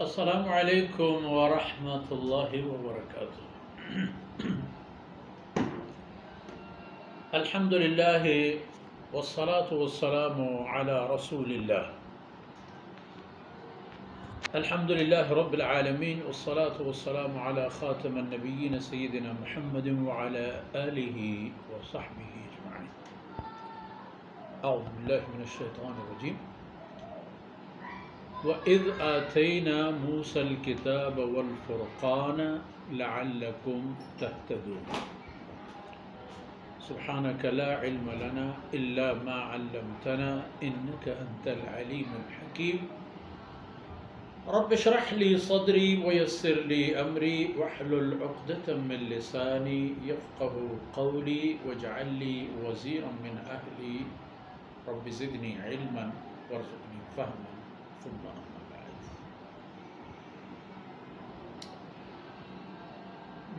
السلام علیکم ورحمۃ اللہ وبرکاتہ۔ الحمد للہ والصلاة والسلام علی رسول اللہ۔ الحمد للہ رب العالمین والصلاة والسلام علی خاتم النبیین سیدنا محمد وعلی آلہ وصحبہ اجمعین۔ اعوذ باللہ من الشیطان الرجیم۔ وَإِذْ آتَيْنَا مُوسَى الْكِتَابَ وَالْفُرْقَانَ لَعَلَّكُمْ تَهْتَدُونَ۔ سبحانك لا علم لنا إلا ما علمتنا إنك أنت العليم الحكيم۔ رب اشرح لي صدري ويسر لي أمري واحلل عقدة من لساني يفقه قولي واجعل لي وزيرا من أهلي رب زدني علما وارزقني فهما ثم أما بعد۔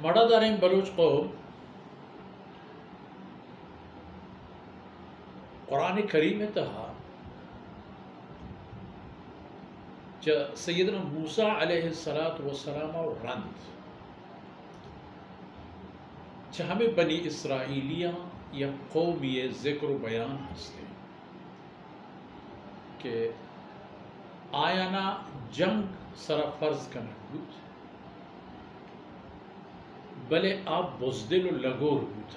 مڑا دارین بلوچ قوم قرآن کریم میں تہا جا سیدنا موسیٰ علیہ السلام اور رند جا ہمیں بنی اسرائیلیاں یا قوم یہ ذکر و بیان ہستے کہ آیانا جنگ سرا فرض کرنا بود بلے آپ بزدل و لگور بود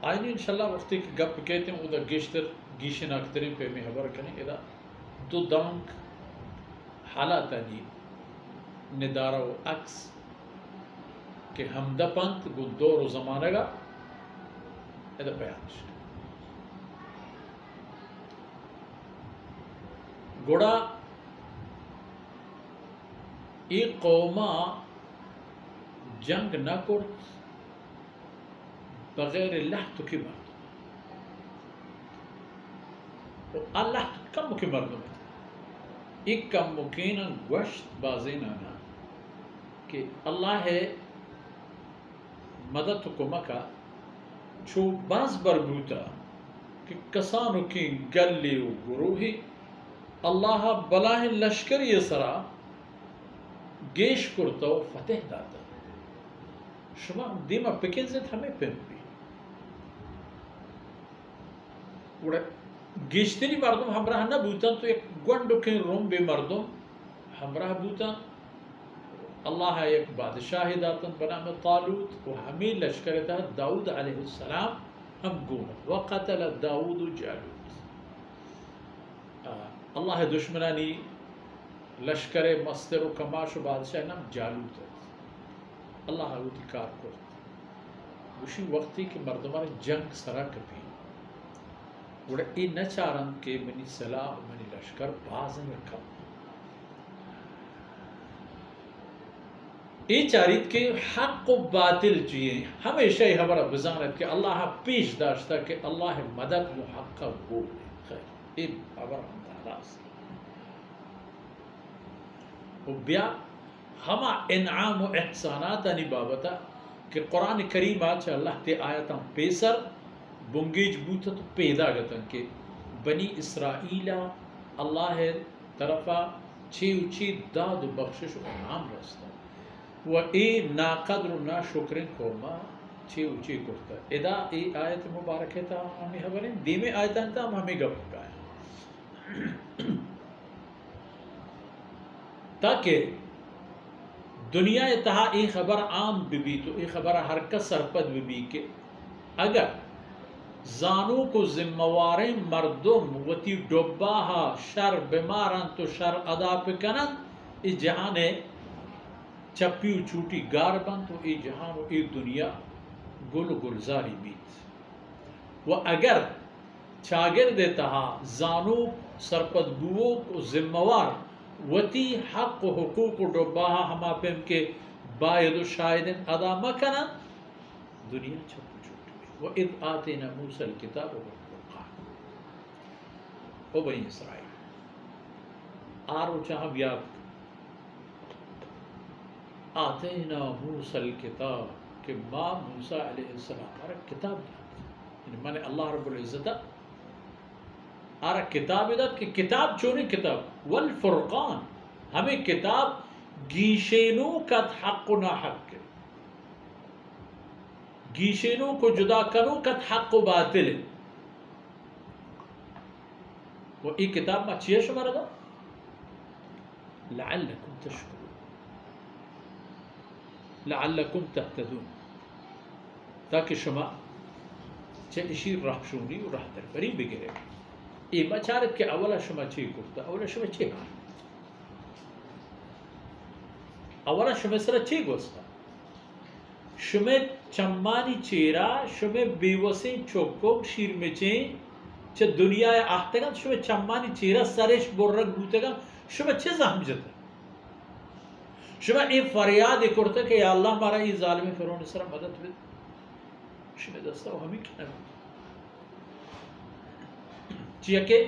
آئینی انشاءاللہ وقتی کہ گپ کہتے ہیں او دا گیشتر گیشن اکترین پہ میں حبر کریں ادا دو دانک حالات آنی ندارہ و عکس کہ ہمدہ پنت گو دور و زمانہ گا ادا بیان شکر گوڑا ایک قوما جنگ نہ کرت بغیر اللہ تو کی مردم اللہ کم کی مردم ایک کم مکینا گوشت بازینانا کہ اللہ ہے مدد کو مکا چھو باز بربوتا کہ کسانو کی گلی و گروہی اللہ بلاہ لشکر یہ سرا گیش کرتا و فتح داتا شما دیما پکن زید ہمیں پہن بھی گیشتری مردم ہمراہ نہ بوتن تو ایک گونڈو کے روم بے مردم ہمراہ بوتن اللہ ایک بادشاہ داتن بنام طالوت و ہمیں لشکر تھا داؤد علیہ السلام ہم گونت وقتل داؤد جالوت اللہ دشمنانی لشکر مستر و کماش و بادشاہ نام جالوت ہے اللہ ہوتی کار کرت اسی وقتی کہ مردمان جنگ سرا کبھی وڑا ای نچارن کہ منی سلاح و منی لشکر بازن رکھا ای چارید کہ حق و باطل چیئے ہمیشہ ہی ہمارا بزانت کہ اللہ پیش داشتا کہ اللہ مدد و حق کا وہ خیر ای ہمارا ہمداراز و بیا ہما انعام و احسانات آنی بابتا کہ قرآن کریم آچا اللہ تے آیتاں پیسر بنگیج بوتا تو پیدا گتن کہ بنی اسرائیلہ اللہ طرفا چھی اچھی داد و بخشش و انعام رستا و ای ناقدر و ناشکرین قوما چھی اچھی کرتا ادا ای آیت مبارکہ تا ہمیں حبرین دیمے آیتاں تا ہمیں گپ گائیں تاکہ دنیا اتہا ای خبر عام بھی تو ای خبر ہر کس سرپد بھی کہ اگر زانو کو ذمواریں مردم وتی ڈباہا شر بیماران تو شر ادا پکنن ای جہان چپیو چوٹی گار بند تو ای جہان و ای دنیا گل گلزاری بیت و اگر چاگر دیتا زانو سرپد بوو کو ذموار وتی حق و حقوق و ڈباہا ہما پیم کے باید و شاہدین ادا مکنن دنیا چپو چھوٹی وَإِذْ آتَيْنَا مُوسَى الْكِتَابَ وَالْفُرْقَانَ او بنی اسرائیل آرو چاہم یاد آتَيْنَا مُوسَى الْكِتَابَ کہ ماں موسیٰ علیہ السلام ہمارا کتاب دیا یعنی میں نے اللہ رب العزت آرہ کتاب داد کہ کتاب چونی کتاب والفرقان ہمیں کتاب گیشینو کت حق و ناحق گیشینو کو جدا کرو کت حق و باطل وہ ای کتاب ما چیئے شمارا دا لعلکم تشکرون لعلکم تهتدون تاکہ شما چه اشی راہ شونی و راہ در بری بگرے ای ما چارت کہ اولا شما چی گفتا اولا شما چی کار اولا شما سرا چی گوستا شما چمانی چیرا شما بیوسی چوکم شیر مچین چه دنیا آختگان شما چمانی چیرا سرش برگ بوتگان شما چه زحم جتا شما این فریاد کرتا کہ یا اللہ مارا ای ظالم فرعون سر مدد بد شما دستا و ہمیں کیا نبود چیئے کہ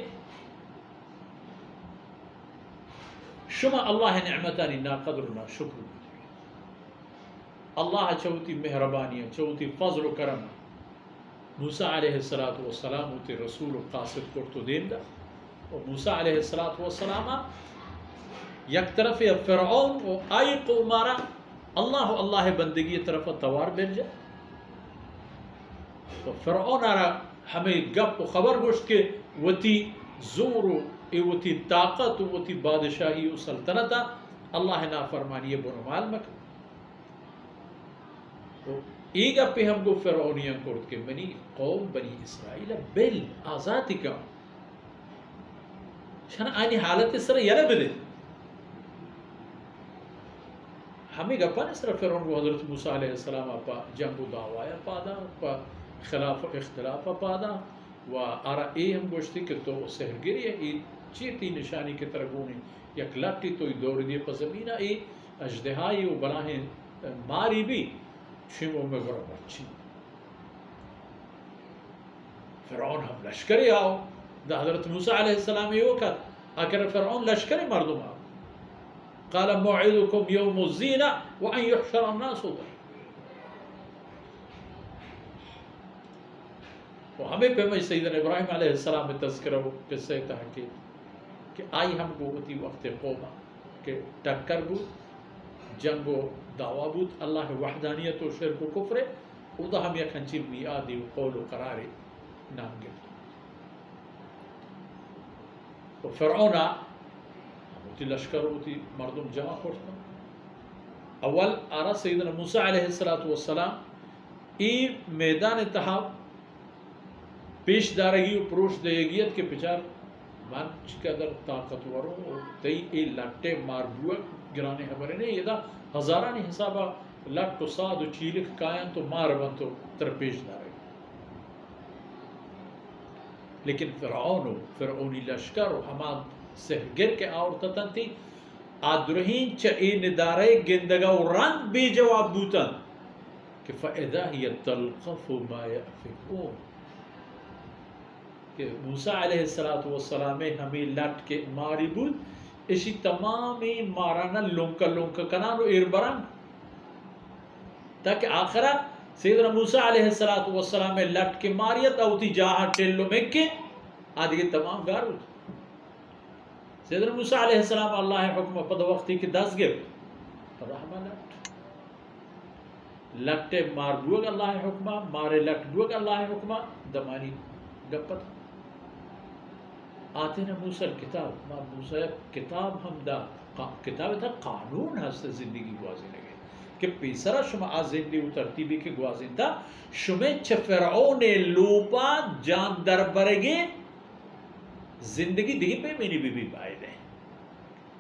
شما اللہ نعمتانی نا قدر نا شکر بود اللہ چوتی مہربانی چوتی فضل و کرم موسیٰ علیہ السلام ہوتی رسول و قاصد کرتو دیم دا و موسیٰ علیہ السلام یک طرف فرعون و آئی قومارا اللہ بندگی طرف توار بن جا تو فرعون آرا ہمیں گپ و خبر گوشت کہ وتی زور و وتی طاقت و وتی بادشاہی و سلطنتا اللہ نافرمانی بنمال مکن تو ایک پہ ہم کو فرعونیاں کرد کہ منی قوم بنی اسرائیل بل آزادی کا شان آنی حالت اس طرح یرہ بدے ہمیں گپا اس طرح فرعون کو حضرت موسیٰ علیہ السلام پا جنگ و دعوایا پادا پا خلاف و اختلاف پادا و آرہ ای ہم گوشتی کہ تو سہرگری ہے ای چیتی نشانی کی طرح گونی یک لٹی تو ای دور دیئے پا زمینہ ای اجدہائی و بلاہیں ماری بھی شیموں میں گرہ بچی فرعون ہم لشکری آؤ دا حضرت موسیٰ علیہ السلام یہ وقت اگر فرعون لشکری مردم آؤ قال موعدكم يوم الزينة وأن يحشر الناس ضحى وہمیں پہ میں سیدنا ابراہیم علیہ السلام میں تذکرہ ہو قصہ تحقیق کہ آئی ہم کو ہوتی وقت قومہ کہ ٹکر بود جنگ و دعویٰ بود اللہ وحدانیت و شرک و کفر اودا ہم یک ہنچی میادی و قول و قراری نام گرد و فرعونہ ہوتی لشکر ہوتی مردم جمع کرتا اول آرہ سیدنا موسیٰ علیہ السلام ای میدان تحاب پیش دارگی و پروش دیگیت کے پچار من چقدر طاقتوروں اور تی ای لٹے ماربوک گرانے حبرے نے یہ دا ہزارانی حسابہ لٹ و ساد و چیلک کائن تو مار بن تو تر پیش دارگی لیکن فرعونی لشکر و حماد سہگر کے آورتتن تھی آدرہین چاہی ندارے گندگا و رنگ بی جواب بوتن کہ فَإِذَا هِيَ تَلْقَفُ مَا يَأْفِكُونَ کہ موسیٰ علیہ السلام ہمیں لٹ کے ماری بود اسی تمامی مارانا لنکا لنکا کنانو اربران تاکہ آخرہ سیدنا موسیٰ علیہ السلام لٹ کے ماریت اوتی جاہاں ٹیلو مکے آدھگی تمام گار ہوتا سیدنا موسیٰ علیہ السلام اللہ حکم پد وقتی کی دس گر رحمہ لٹے مار بوگ اللہ حکمہ مارے لٹ بوگ اللہ حکمہ دمانی گپت آتے نا موسیٰ الکتاب ما موسیٰ کتاب ہم دا کتاب تا قانون ہستا زندگی گوازی لگے کہ پیسرا شما آز زندگی و ترتیبی کے گوازی تا شما چھ فرعون لوپا جان در برگے زندگی دیگی پہ منی بی بی بائی دیں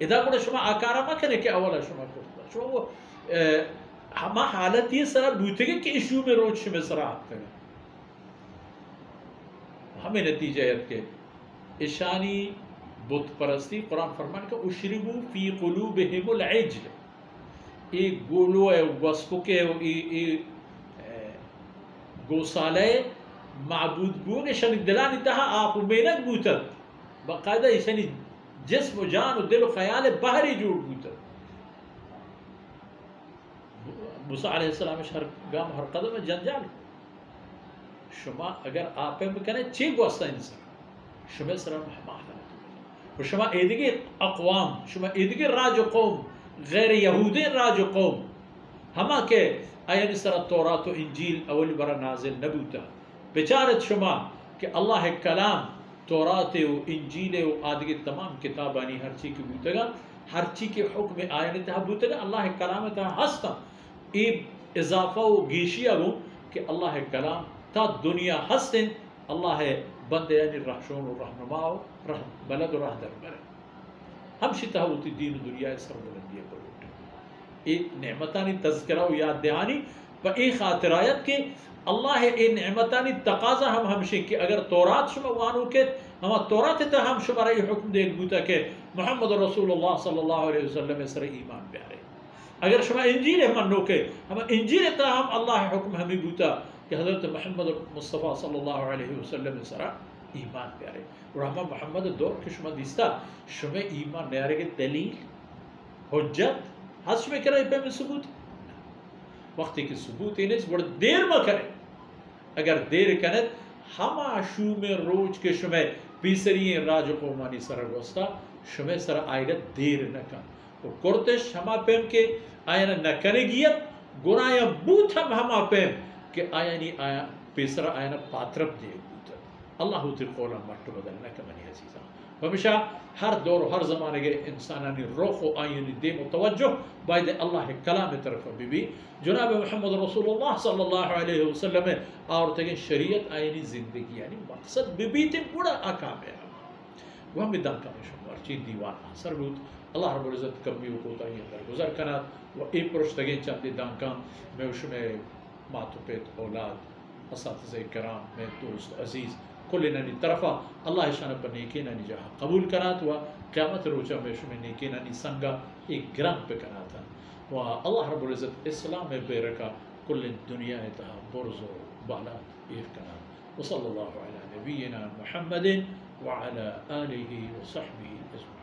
ادا کنا شما آکارا مکنے کہ اولا شما کرتا شما وہ ہما حالت یہ سرا بوتے گے کہ ایشو میں روچ شما سرا آتا ہے ہمیں نتیجہ ہے کہ اشانی بت پرستی قرآن فرمان کا اشربو فی قلوبہم العجل ایک گولو ہے وسکو کے گوسالے معبود بو کہ شانی دلانی تہا آپ مینک بوتت باقاعدہ اشانی جسم و جان و دل و خیال بہری جوڑ بوتت موسیٰ علیہ السلام ہر گام ہر قدم جنجال شما اگر آپ میں کہنے چی گوستا انسان شما سر محمد و شما ایدگی اقوام شما ایدگی راج و قوم غیر یهودی راج و قوم ہما کہ آیان سر تورات و انجیل اولی برا نازل نبوتا بچارت شما کہ اللہ کلام تورات و انجیل و آدگی تمام کتابانی ہر چی کی بوتگا ہر چی کے حکم آیان تہا بوتگا اللہ کلام تہا ہستا ایب اضافہ و گیشیا گو کہ اللہ کلام تا دنیا ہستن اللہ بندے یعنی رہشون و رہنما و بلد و راہ در برے ہمشی تہا ہوتی دین و دنیا سر بلندی پر ایک نعمتانی تذکرہ و یاد دہانی و ایک خاطرایت کے اللہ اے نعمتانی تقاضا ہم ہمشی کہ اگر تورات شما وانو کے ہما تورات تا ہم شما رئی حکم دیکھ بوتا کہ محمد رسول اللہ صلی اللہ علیہ وسلم سر ایمان پیارے اگر شما انجیل منو کے ہما انجیل تا ہم اللہ حکم ہمیں بوتا کہ حضرت محمد مصطفیٰ صلی اللہ علیہ وسلم سر ایمان پیارے اور ہما محمد دور کے شما دیستا شما ایمان نیارے کے دلیل حجت حس میں کرے پہ میں ثبوت وقتی کی ثبوت انہیں بڑا دیر میں کرے اگر دیر کنت ہما شو میں روچ کے شما پیسری راج قومانی سر گوستا شما سر آئیت دیر نکن وہ کرتش ہما پیم کے آئینا نکنے گیت گنایا بوت ہما پیم کہ آئینی آیا پیسر آئینا پاترب دے بوتا اللہ تی قولا مرتو بدل نکمنی عزیزہ ہمیشہ ہر دور و ہر زمانے کے انسانانی روح و آئینی دے متوجہ باید اللہ کلام طرف بھی جناب محمد رسول اللہ صلی اللہ علیہ وسلم اور تکن شریعت آئینی زندگی یعنی مقصد بیتے بڑا آکام ہے وہ ہمیں دم کمی شمار چین دیوان حسر بود اللہ رب العزت کمی وقوت آئین در گزر کنات و ای پرشتگین چاندی دم کم میں اس میں ماتو پیت اولاد اساتذہ کرام میں دوست عزیز کل انہی طرفا اللہ شانہ پر نیکین انہی جہاں قبول کرات و قیامت روچہ میں شمی نیکین انہی سنگا ایک گرام پہ کراتا و اللہ رب العزت اسلام میں بے رکا کل دنیا اتہا برز و بالات ایف کرات و صلی اللہ علیہ نبینا محمد وعلى آلہ و صحبہ اجمعین.